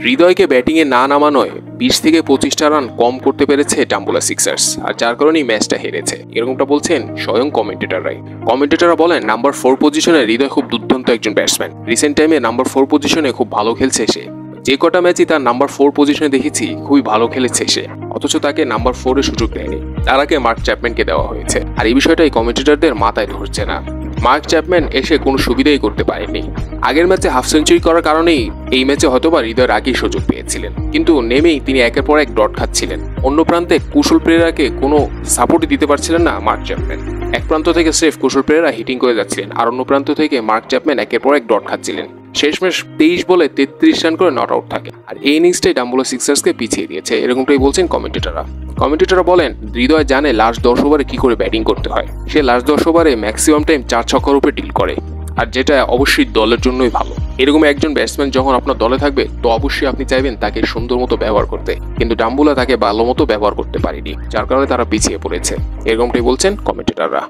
হৃদয়কে ব্যাটিংয়ে না নামানোয় 20 থেকে 25টা রান কম করতে পেরেছে ডাম্বুলা সিক্সার্স, আর যার কারণেই ম্যাচটা হেরেছে, এরকমটা বলছেন স্বয়ং কমেন্টেটররাই। কমেন্টেটররা বলেন নাম্বার 4 পজিশনে হৃদয় খুব দুর্দান্ত একজন ব্যাটসম্যান। রিসেন্ট টাইমে নাম্বার 4 পজিশনে খুব ভালো খেলছে সে। যে কটা ম্যাচই তার নাম্বার 4 পজিশনে দেখেছি খুবই ভালো খেলেছে সে, অথচ তাকে নাম্বার 4 এ সুযোগ দেয়নি, তার আগে মার্ক চ্যাপম্যানকে দেওয়া হয়েছে। আর এই বিষয়টাই কমেন্টেটরদের মাথায় ধরছে না। মার্ক চ্যাপম্যান এসে কোনো সুবিধাই করতে পারেনি। আগের ম্যাচে হাফ সেঞ্চুরি করার কারণেই এই ম্যাচে হয়তোবা হৃদয়ের আগেই সুযোগ পেয়েছিলেন, কিন্তু নেমেই তিনি একের পর এক ডট খাচ্ছিলেন। অন্য প্রান্তে কুশল পেরেরাকে কোনো সাপোর্টই দিতে পারছিলেন না মার্ক চ্যাপম্যান। এক প্রান্ত থেকে স্রেফ কুশল পেরেরা হিটিং করে যাচ্ছিলেন, আর অন্য প্রান্ত থেকে মার্ক চ্যাপম্যান একের পর এক ডট খাচ্ছিলেন। শেষমেশ 23 বলে 33 রান করে নট আউট থাকে, আর এই ইনিংসটাই ডাম্বুলা সিক্সার্সকে পিছিয়ে দিয়েছে, এরকমটাই বলছেন কমেন্টেটররা বলেন হৃদয় জানে লাস্ট 10 ওভারে কি করে ব্যাটিং করতে হয়। সে লাস্ট 10 ওভারে ম্যাক্সিমাম টাইম 4 ছক্কার উপরে ডিল করে, আর যেটা অবশ্যই দলের জন্যই ভালো। এরকম একজন ব্যাটসম্যান যখন আপনার দলে থাকবে তো অবশ্যই আপনি চাইবেন তাকে সুন্দর মতো ব্যবহার করতে, কিন্তু ডাম্বুলা তাকে ভালো মতো ব্যবহার করতে পারেনি, যার কারণে তারা পিছিয়ে পড়েছে, এরকমটাই বলছেন কমেন্টেটররা।